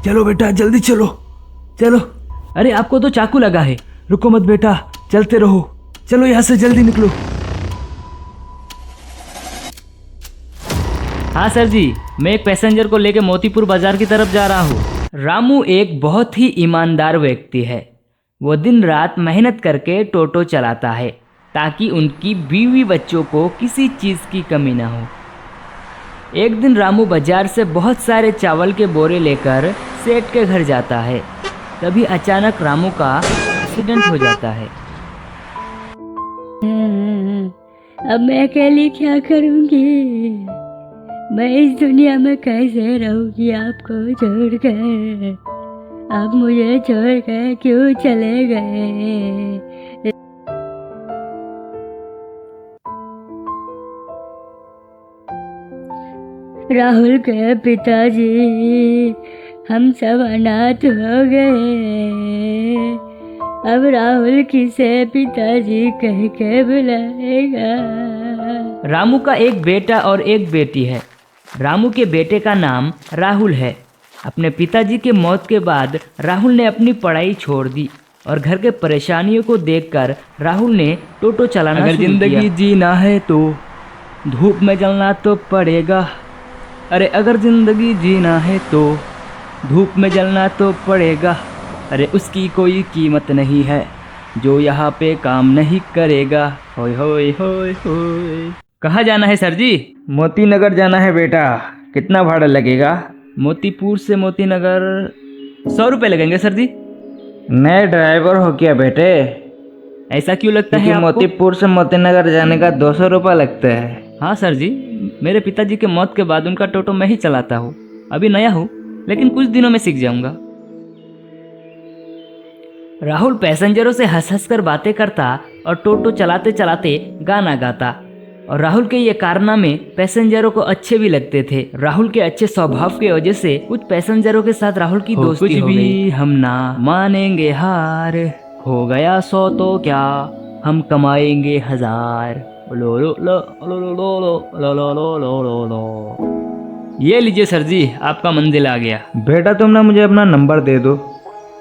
चलो बेटा जल्दी चलो चलो। अरे आपको तो चाकू लगा है, रुको मत बेटा, चलते रहो। चलो यहाँ से जल्दी निकलो। हाँ सर जी, मैं एक पैसेंजर को लेकर मोतीपुर बाजार की तरफ जा रहा हूँ। रामू एक बहुत ही ईमानदार व्यक्ति है। वो दिन रात मेहनत करके टोटो चलाता है ताकि उनकी बीवी बच्चों को किसी चीज़ की कमी ना हो। एक दिन रामू बाजार से बहुत सारे चावल के बोरे लेकर सेठ के घर जाता है। तभी अचानक रामू का एक्सीडेंट हो जाता है। अब मैं अकेली क्या करूँगी? मैं इस दुनिया में कैसे रहूँगी आपको छोड़कर? आप मुझे छोड़कर क्यों चले गए? राहुल के पिताजी, हम सब अनाथ हो गए। अब राहुल किसे पिताजी कह के बुलाएगा? रामू का एक बेटा और एक बेटी है। रामू के बेटे का नाम राहुल है। अपने पिताजी के मौत के बाद राहुल ने अपनी पढ़ाई छोड़ दी और घर के परेशानियों को देखकर राहुल ने टोटो चलाना अगर शुरू जिंदगी किया। जीना है तो धूप में जलना तो पड़ेगा। अरे अगर जिंदगी जीना है तो धूप में जलना तो पड़ेगा। अरे उसकी कोई कीमत नहीं है जो यहाँ पे काम नहीं करेगा। होय होय होय होय। कहाँ जाना है सर जी? मोती नगर जाना है बेटा। कितना भाड़ा लगेगा? मोतीपुर से मोती नगर 100 रुपये लगेंगे सर जी। नए ड्राइवर हो क्या बेटे? ऐसा क्यों लगता है क्योंकि आपको? मोतीपुर से मोती नगर जाने का 200 रुपये लगता है। हाँ सर जी, मेरे पिताजी के मौत के बाद उनका टोटो मैं ही चलाता हूँ। अभी नया हूँ लेकिन कुछ दिनों में सीख जाऊंगा। राहुल पैसेंजरों से हंस हंस कर बातें करता और टोटो चलाते चलाते गाना गाता। और राहुल के ये कारनामे पैसेंजरों को अच्छे भी लगते थे। राहुल के अच्छे स्वभाव की वजह से कुछ पैसेंजरों के साथ राहुल की दोस्ती हो गई। हम ना मानेंगे हार, हो गया 100 तो क्या, हम कमाएंगे 1000। लो लो लो लो लो लो लो लो लो लो लो लो। ये लीजिए सर जी, आपका मंजिल आ गया। बेटा तुम ना मुझे अपना नंबर दे दो,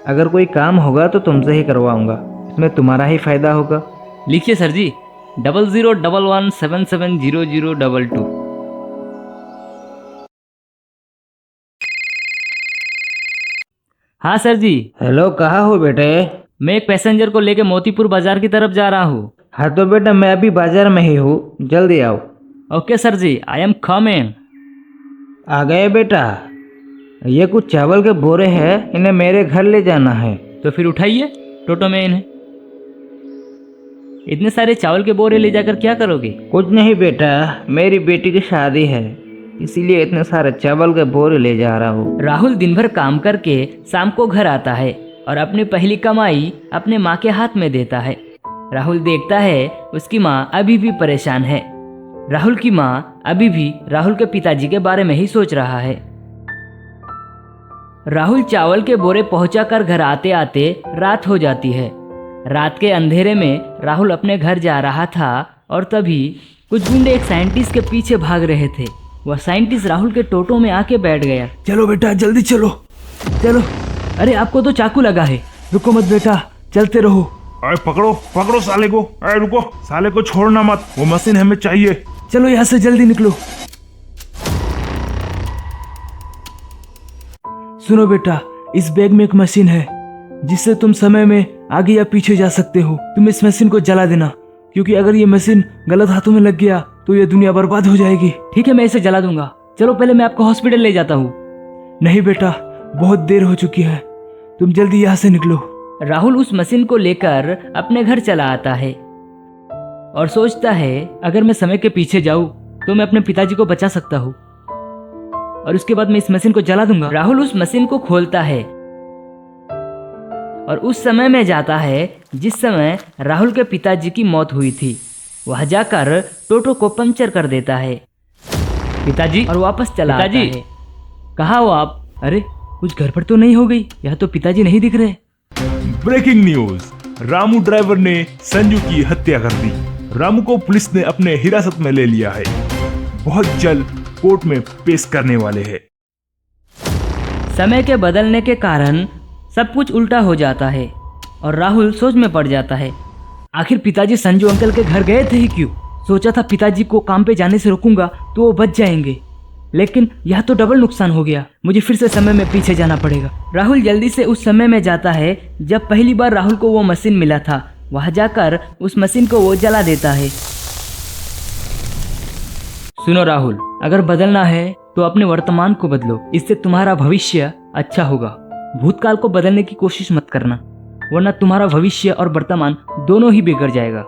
अगर कोई काम होगा तो तुमसे ही करवाऊंगा, इसमें तुम्हारा ही फायदा होगा। लिखिए सर जी, 0011770022। हाँ सर जी, हेलो, कहाँ हो बेटे? मैं एक पैसेंजर को लेकर मोतीपुर बाजार की तरफ जा रहा हूँ। हाँ तो बेटा मैं अभी बाजार में ही हूँ, जल्दी आओ। Okay sir ji, I am coming. आ गए बेटा। ये कुछ चावल के बोरे हैं, इन्हें मेरे घर ले जाना है। तो फिर उठाइए टोटो में इन्हें। इतने सारे चावल के बोरे ले जाकर क्या करोगे? कुछ नहीं बेटा, मेरी बेटी की शादी है, इसीलिए इतने सारे चावल के बोरे ले जा रहा हूँ। राहुल दिन भर काम करके शाम को घर आता है और अपनी पहली कमाई अपने माँ के हाथ में देता है। राहुल देखता है उसकी माँ अभी भी परेशान है। राहुल की माँ अभी भी राहुल के पिताजी के बारे में ही सोच रहा है। राहुल चावल के बोरे पहुंचाकर घर आते आते रात हो जाती है। रात के अंधेरे में राहुल अपने घर जा रहा था और तभी कुछ गुंडे एक साइंटिस्ट के पीछे भाग रहे थे। वह साइंटिस्ट राहुल के टोटो में आके बैठ गया। चलो बेटा जल्दी चलो चलो। अरे आपको तो चाकू लगा है, रुको मत बेटा, चलते रहो। अरे पकड़ो पकड़ो साले को। अरे रुको, साले को छोड़ना मत, वो मशीन हमें चाहिए। चलो यहाँ से जल्दी निकलो। सुनो बेटा, इस बैग में एक मशीन है जिससे तुम समय में आगे या पीछे जा सकते हो। तुम इस मशीन को जला देना, क्योंकि अगर ये मशीन गलत हाथों में लग गया तो ये दुनिया बर्बाद हो जाएगी। ठीक है, मैं इसे जला दूंगा। चलो पहले मैं आपको हॉस्पिटल ले जाता हूँ। नहीं बेटा, बहुत देर हो चुकी है, तुम जल्दी यहाँ से निकलो। राहुल उस मशीन को लेकर अपने घर चला आता है और सोचता है अगर मैं समय के पीछे जाऊं तो मैं अपने पिताजी को बचा सकता हूँ और उसके बाद मैं इस मशीन को जला दूंगा। राहुल उस मशीन को खोलता है और उस समय में जाता है जिस समय राहुल के पिताजी की मौत हुई थी। वह जाकर टोटो को पंचर कर देता है पिताजी और वापस चला आता है। कहाँ हो आप? अरे कुछ गड़बड़ तो नहीं हो गई? यहाँ तो पिताजी नहीं दिख रहे। ब्रेकिंग न्यूज, रामू ड्राइवर ने संजू की हत्या कर दी। रामू को पुलिस ने अपने हिरासत में ले लिया है, बहुत जल्द कोर्ट में पेश करने वाले हैं। समय के बदलने के कारण सब कुछ उल्टा हो जाता है और राहुल सोच में पड़ जाता है। आखिर पिताजी संजू अंकल के घर गए थे ही क्यों? सोचा था पिताजी को काम पे जाने से रोकूंगा तो वो बच जाएंगे, लेकिन यह तो डबल नुकसान हो गया। मुझे फिर से समय में पीछे जाना पड़ेगा। राहुल जल्दी से उस समय में जाता है जब पहली बार राहुल को वो मशीन मिला था। वहां जाकर उस मशीन को वो जला देता है। सुनो राहुल, अगर बदलना है तो अपने वर्तमान को बदलो, इससे तुम्हारा भविष्य अच्छा होगा। भूतकाल को बदलने की कोशिश मत करना, वरना तुम्हारा भविष्य और वर्तमान दोनों ही बिगड़ जाएगा।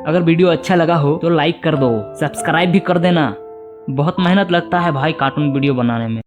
अगर वीडियो अच्छा लगा हो तो लाइक कर दो, सब्सक्राइब भी कर देना। बहुत मेहनत लगता है भाई कार्टून वीडियो बनाने में।